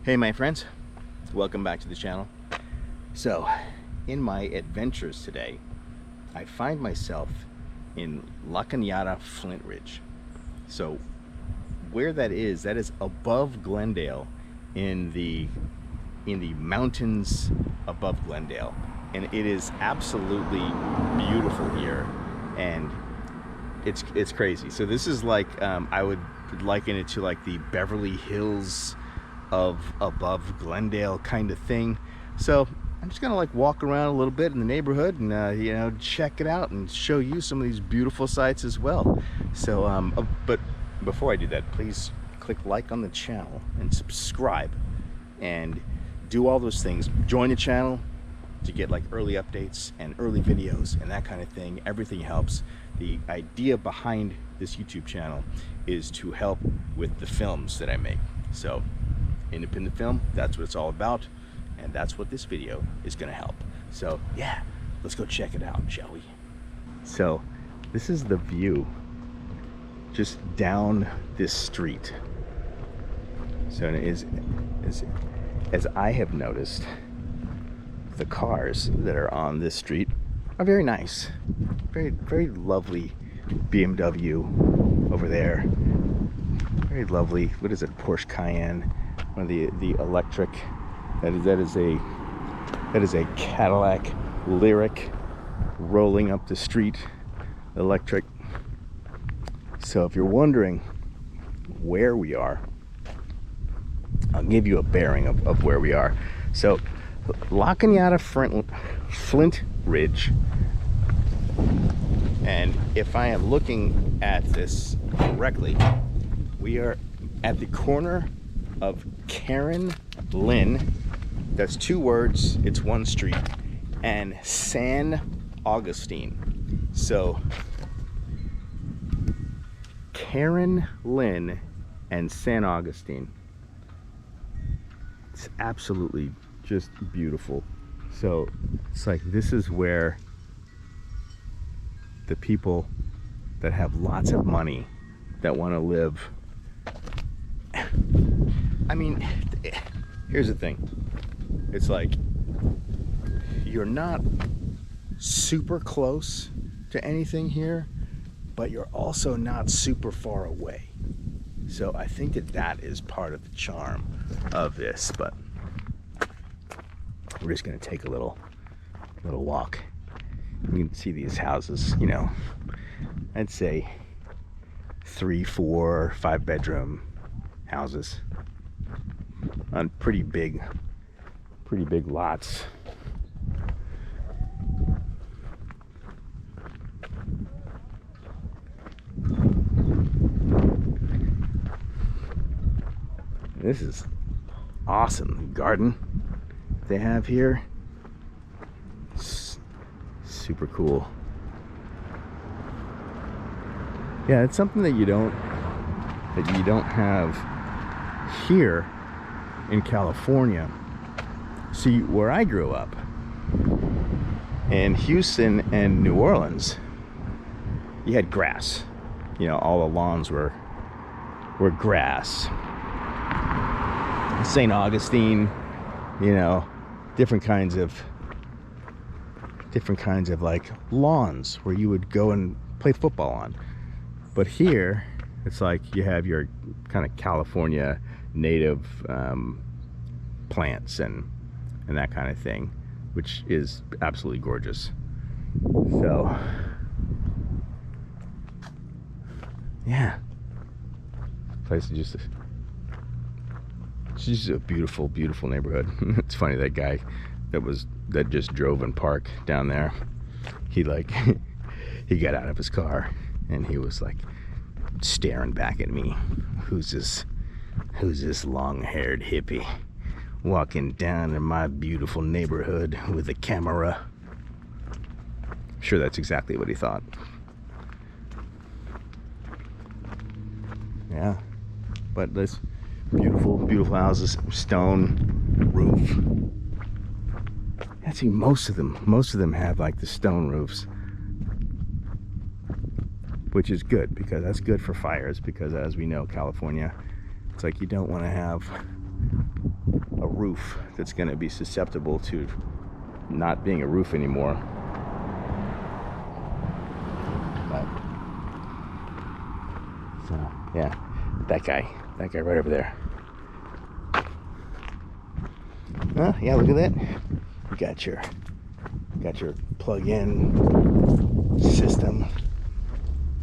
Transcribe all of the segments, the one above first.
Hey my friends, welcome back to the channel. So in my adventures today, I find myself in Cañada Flintridge. So where that is above Glendale, in the mountains above Glendale, and it is absolutely beautiful here, and it's crazy. So this is like I would liken it to like the Beverly Hills of above Glendale kind of thing. So I'm just gonna like walk around a little bit in the neighborhood and check it out and show you some of these beautiful sights as well. So but before I do that, please click like on the channel and subscribe and do all those things. Join the channel to get like early updates and early videos and that kind of thing. Everything helps. The idea behind this YouTube channel is to help with the films that I make. So independent film, that's what it's all about, and that's what this video is going to help. So yeah, let's go check it out, shall we? So this is the view just down this street. So it is, as I have noticed, the cars that are on this street are very nice, very lovely. BMW over there, very lovely. What is it? Porsche Cayenne, one of the electric. That is a Cadillac Lyric rolling up the street, electric. So if you're wondering where we are, I'll give you a bearing of where we are. So Cañada Flintridge, and if I am looking at this correctly, we are at the corner of Karen Lynn, that's two words, it's one street, and San Augustine. So Karen Lynn and San Augustine. It's absolutely just beautiful. So it's like, this is where the people that have lots of money, that want to live. I mean, here's the thing. It's like, you're not super close to anything here, but you're also not super far away. So I think that is part of the charm of this. But we're just gonna take a little walk. You can see these houses, I'd say 3, 4, 5 bedroom houses on pretty big lots. This is awesome garden they have here. It's super cool. Yeah, it's something that you don't have here in California. See, where I grew up in Houston and New Orleans, you had grass. All the lawns were grass. St. Augustine, different kinds of like lawns where you would go and play football on. But here, it's like you have your kind of California native plants and that kind of thing, which is absolutely gorgeous. So yeah, place is it's just a beautiful neighborhood. It's funny, that guy that just drove and parked down there, he he got out of his car and he was like staring back at me. Who's this long-haired hippie walking down in my beautiful neighborhood with a camera? I'm sure that's exactly what he thought. Yeah, but this beautiful houses, stone roof. I see most of them have like the stone roofs, which is good, because that's good for fires, because as we know, California, it's like you don't want to have roof that's going to be susceptible to not being a roof anymore. But, so yeah, that guy right over there. Yeah, look at that. You got your plug-in system.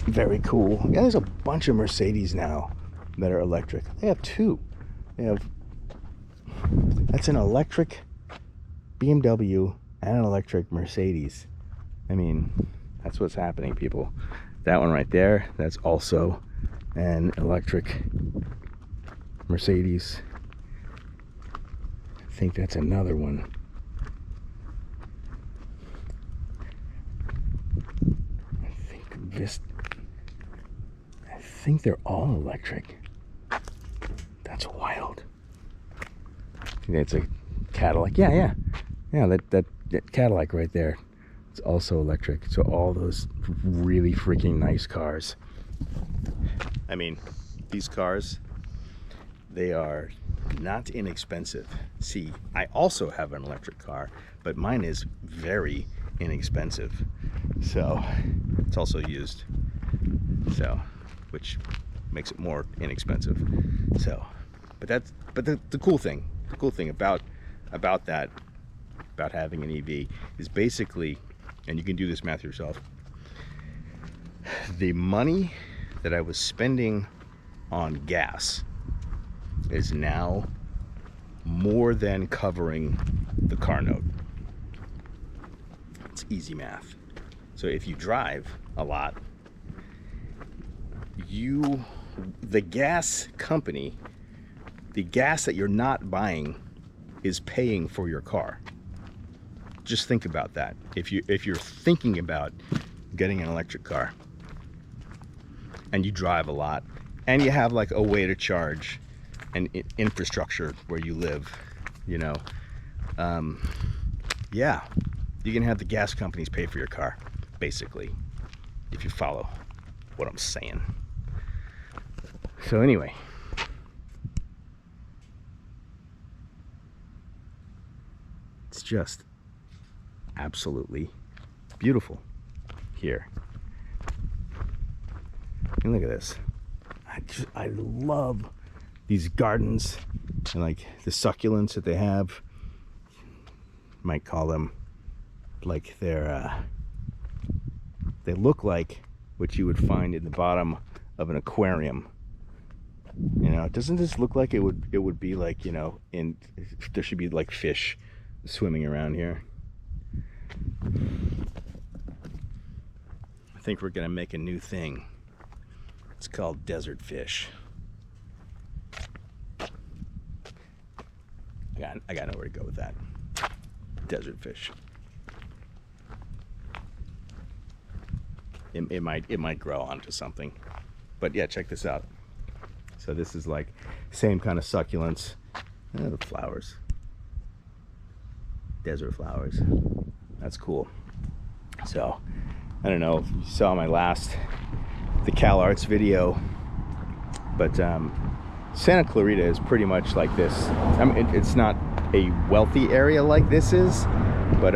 Very cool. Yeah, there's a bunch of Mercedes now that are electric. They have two. That's an electric BMW and an electric Mercedes. I mean, that's what's happening, people. That one right there, that's also an electric Mercedes. I think that's another one. I think they're all electric. That's wild. I think that's a Cadillac. Yeah, that Cadillac right there. It's also electric. So all those really freaking nice cars. I mean, these cars, they are not inexpensive. See, I also have an electric car, but mine is very inexpensive. So it's also used. So, which makes it more inexpensive. So, but the cool thing about having an EV is basically, and you can do this math yourself, the money that I was spending on gas is now more than covering the car note. It's easy math. So if you drive a lot, the gas company, the gas that you're not buying is paying for your car. Just think about that. If you're thinking about getting an electric car and you drive a lot and you have like a way to charge and infrastructure where you live, you know, yeah, you can have the gas companies pay for your car, basically, if you follow what I'm saying. So anyway, it's just absolutely beautiful here. And look at this. I love these gardens and like the succulents that they have. Might call them like they look like what you would find in the bottom of an aquarium. You know, doesn't this look like it would be like, you know, there should be like fish swimming around here. I think we're gonna make a new thing. It's called desert fish. I got nowhere to go with that. Desert fish. It might grow onto something, but yeah, check this out. So this is like same kind of succulents. The flowers, desert flowers. That's cool. So I don't know if you saw my last the Cal Arts video, but Santa Clarita is pretty much like this. I mean, it's not a wealthy area like this is, but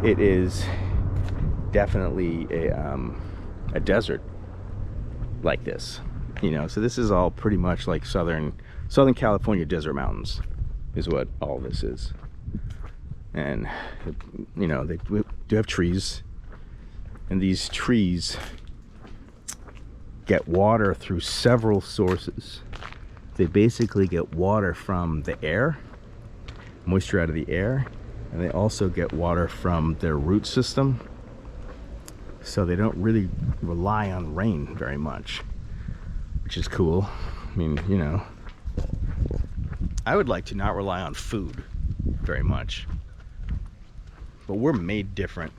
it is definitely a desert like this, you know. So this is all pretty much like Southern California desert mountains is what all this is. And you know, they do have trees, and these trees get water through several sources. They basically get water from the air, moisture out of the air, and they also get water from their root system. So they don't really rely on rain very much, which is cool. I mean, you know, I would like to not rely on food very much, but we're made different.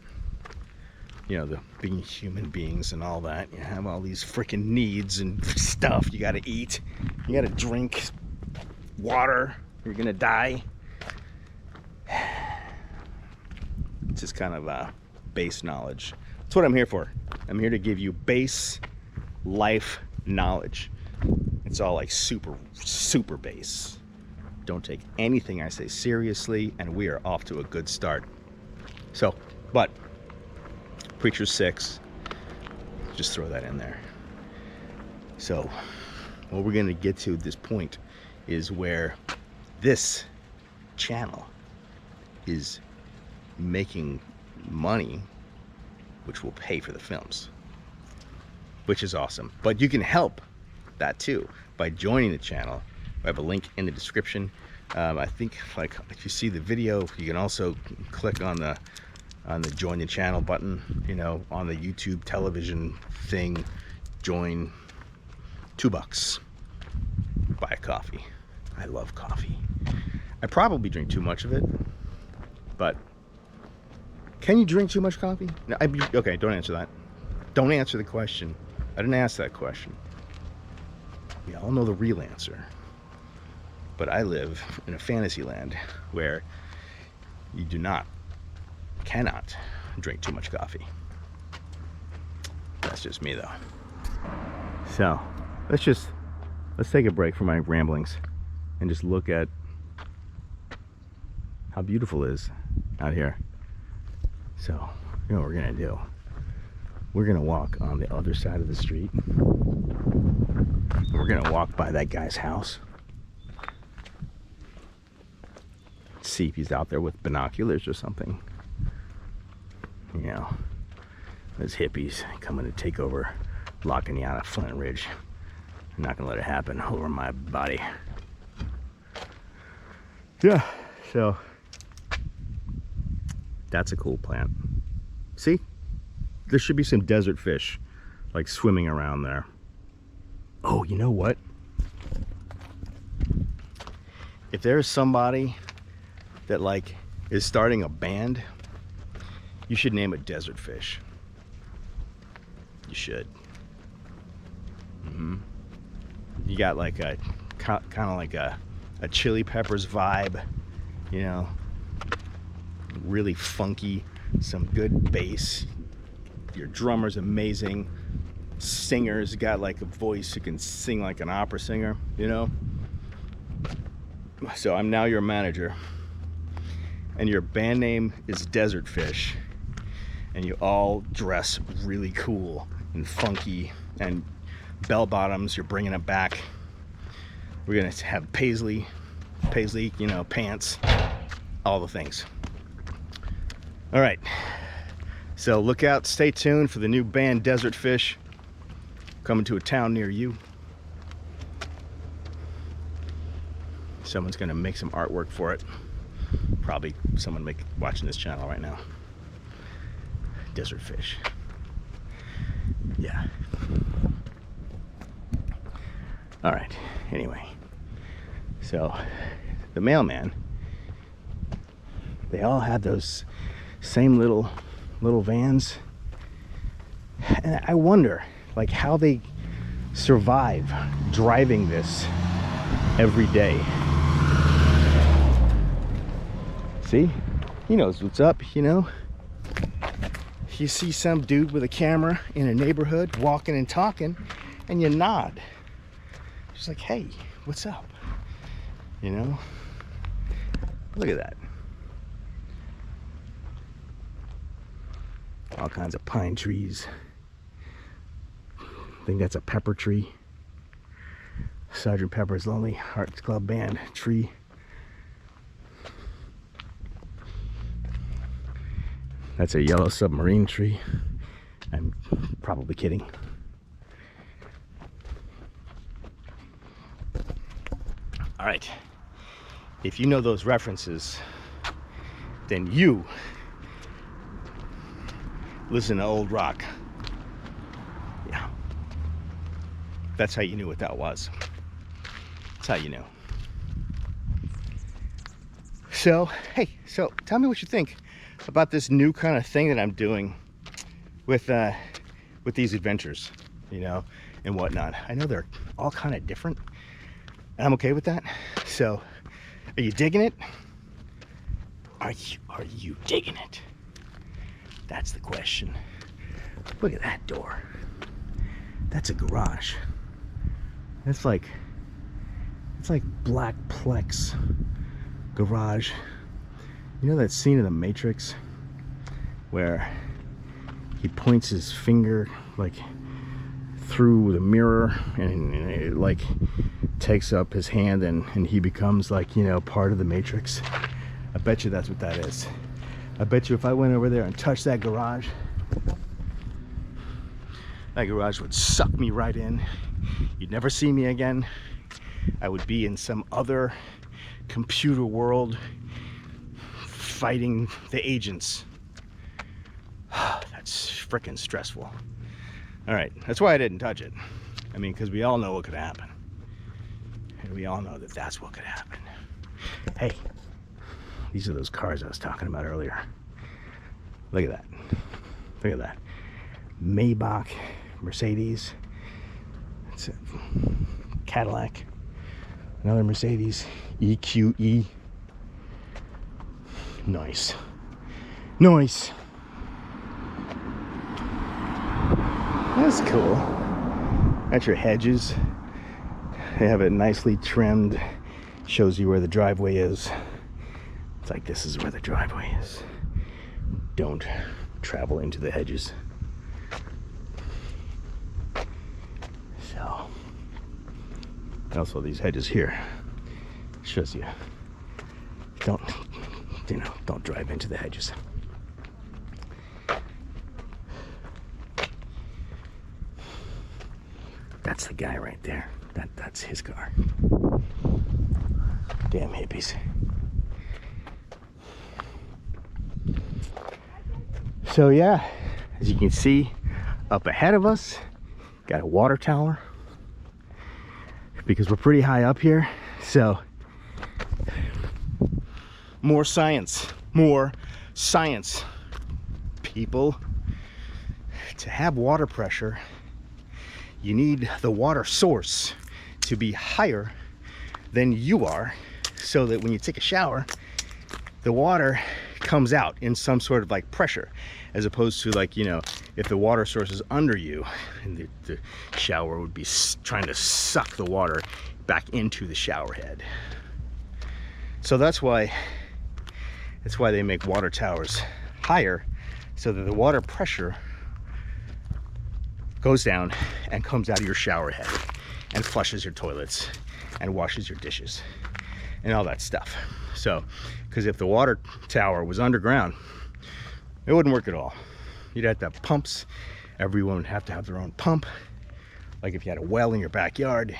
You know, the being human beings and all that. You have all these freaking needs and stuff. You gotta eat, you gotta drink water, you're gonna die. It's just kind of base knowledge. That's what I'm here for. I'm here to give you base life knowledge. It's all like super base. Don't take anything I say seriously, and we are off to a good start. So, but Preacher 6, just throw that in there. So, what we're going to get to at this point is where this channel is making money, which will pay for the films, which is awesome. But you can help that too by joining the channel. I have a link in the description. I think like if you see the video, you can also click on the join the channel button, you know, on the YouTube television thing. Join. $2. Buy a coffee. I love coffee. I probably drink too much of it, but can you drink too much coffee? No, okay, don't answer that. Don't answer the question. I didn't ask that question. We all know the real answer. But I live in a fantasy land where you cannot drink too much coffee. That's just me though. So let's take a break from my ramblings and just look at how beautiful it is out here. So, you know what we're gonna do? We're gonna walk on the other side of the street. We're gonna walk by that guy's house. See if he's out there with binoculars or something. You know, those hippies coming to take over Cañada Flintridge. I'm not gonna let it happen over my body. Yeah, so that's a cool plant. See, there should be some desert fish like swimming around there. Oh, you know what? If there's somebody that like is starting a band, you should name it Desert Fish. You should. You got like a kind of like a Chili Peppers vibe, you know, really funky, some good bass. Your drummer's amazing. Singer's got like a voice who can sing like an opera singer, you know. So I'm now your manager, and your band name is Desert Fish, and you all dress really cool and funky, and bell bottoms, you're bringing it back. We're gonna have paisley, you know, pants, all the things. All right, so look out, stay tuned for the new band Desert Fish coming to a town near you. Someone's gonna make some artwork for it. Probably someone watching this channel right now. Desert Fish. Yeah. All right, anyway, so the mailman, they all had those same little vans, and I wonder like how they survive driving this every day. See, he knows what's up, you know. You see some dude with a camera in a neighborhood walking and talking, and you nod. Just like, hey, what's up? You know? Look at that. All kinds of pine trees. I think that's a pepper tree. Sgt. Pepper's Lonely Hearts Club Band tree. That's a yellow submarine tree. I'm probably kidding. All right, if you know those references, then you listen to old rock. Yeah, that's how you knew what that was. That's how you knew. So, hey, so tell me what you think about this new kind of thing that I'm doing with these adventures, you know, and whatnot. I know they're all kind of different, and I'm okay with that. So, are you digging it? Are you digging it? That's the question. Look at that door. That's a garage. It's like It's like black plex garage. You know that scene in The Matrix where he points his finger like through the mirror and it like takes up his hand and he becomes like, you know, part of the Matrix? I bet you that's what that is. I bet you if I went over there and touched that garage would suck me right in. You'd never see me again. I would be in some other computer world fighting the agents. That's freaking stressful. All right, that's why I didn't touch it. I mean, because we all know what could happen. And we all know that that's what could happen. Hey, these are those cars I was talking about earlier. Look at that. Look at that. Maybach, Mercedes. It's a Cadillac. Another Mercedes EQE. Nice. Nice. That's cool. That's your hedges. They have it nicely trimmed. Shows you where the driveway is. It's like, this is where the driveway is. Don't travel into the hedges. So, also these hedges here shows you don't drive into the hedges. That's the guy right there. That's his car. Damn hippies. So yeah, as you can see up ahead of us, got a water tower because we're pretty high up here. So more science, people. To have water pressure, you need the water source to be higher than you are, so that when you take a shower, the water comes out in some sort of like pressure, as opposed to, like, you know, if the water source is under you, and the shower would be trying to suck the water back into the shower head. So that's why they make water towers higher, so that the water pressure goes down and comes out of your shower head and flushes your toilets and washes your dishes and all that stuff. So, because if the water tower was underground, it wouldn't work at all. You'd have to have pumps. Everyone would have to have their own pump. Like if you had a well in your backyard,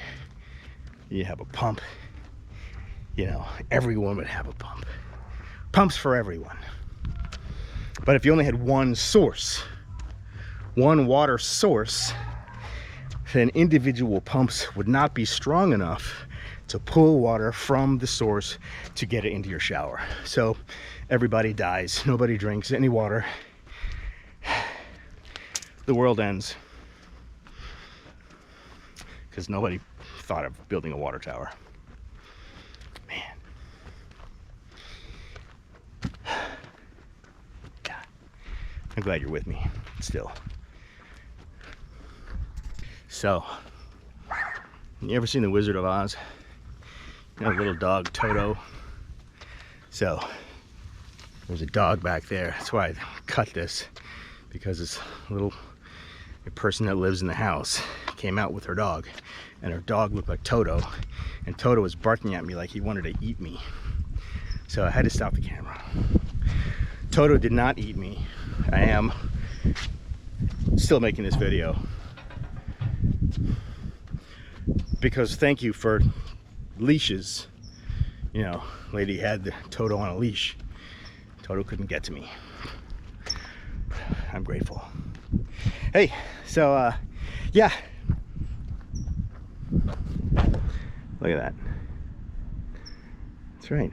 you have a pump. You know, everyone would have a pump. Pumps for everyone. But if you only had one source, one water source, then individual pumps would not be strong enough to pull water from the source to get it into your shower. So everybody dies, nobody drinks any water, the world ends, because nobody thought of building a water tower. Man. God. I'm glad you're with me still. So, you ever seen The Wizard of Oz? You know, little dog Toto. So, there's a dog back there. That's why I cut this, because this little person that lives in the house came out with her dog, and her dog looked like Toto, and Toto was barking at me like he wanted to eat me. So I had to stop the camera. Toto did not eat me. I am still making this video because thank you for leashes. You know, lady had the Toto on a leash. Toto couldn't get to me. I'm grateful. Hey, so yeah, look at that. That's right.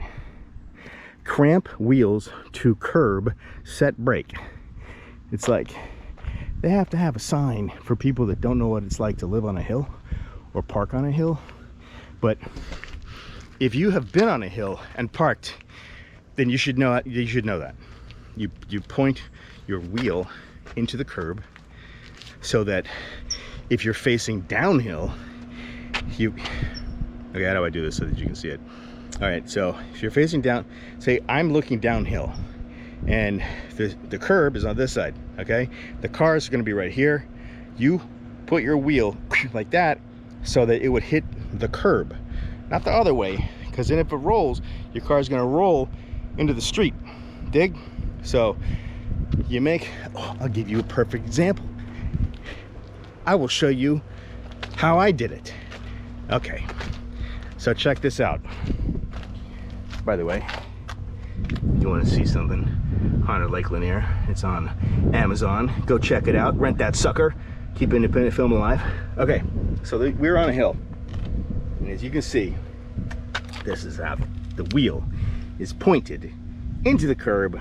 Cramp wheels to curb set brake. It's like they have to have a sign for people that don't know what it's like to live on a hill or park on a hill. But if you have been on a hill and parked, then you should know that. You point your wheel into the curb so that if you're facing downhill, Okay, how do I do this so that you can see it? All right, so if you're facing down, say I'm looking downhill, and the curb is on this side, okay? The cars are gonna be right here. You put your wheel like that so that it would hit the curb, not the other way, because then if it rolls, your car is gonna roll into the street. Dig? So you make, I'll give you a perfect example. I will show you how I did it. Okay, so check this out. By the way, you want to see something, Haunted Lake Lanier, it's on Amazon. Go check it out, rent that sucker, keep independent film alive. Okay, so we're on a hill, and as you can see, this is how the wheel is pointed into the curb,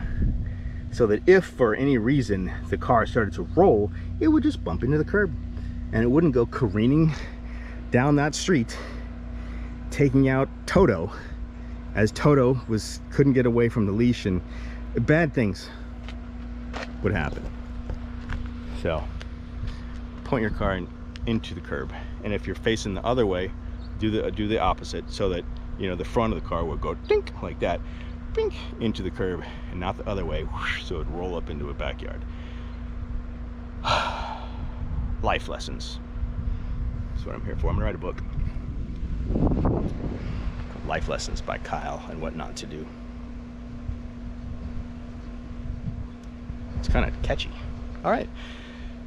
so that if for any reason the car started to roll, it would just bump into the curb and it wouldn't go careening down that street, taking out Toto, as Toto couldn't get away from the leash, and bad things would happen. So point your car into the curb, and if you're facing the other way, do the opposite, so that, you know, the front of the car would go dink like that, dink into the curb, and not the other way, whoosh, so it would roll up into a backyard. Life lessons. That's what I'm here for. I'm gonna write a book. Life Lessons by Kyle and What Not to Do. It's kind of catchy. All right.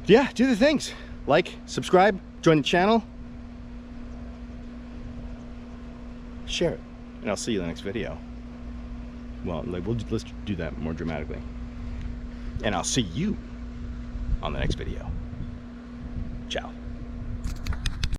Yeah, do the things. Like, subscribe, join the channel, share it, and I'll see you in the next video. Well, let's do that more dramatically. And I'll see you on the next video. Ciao.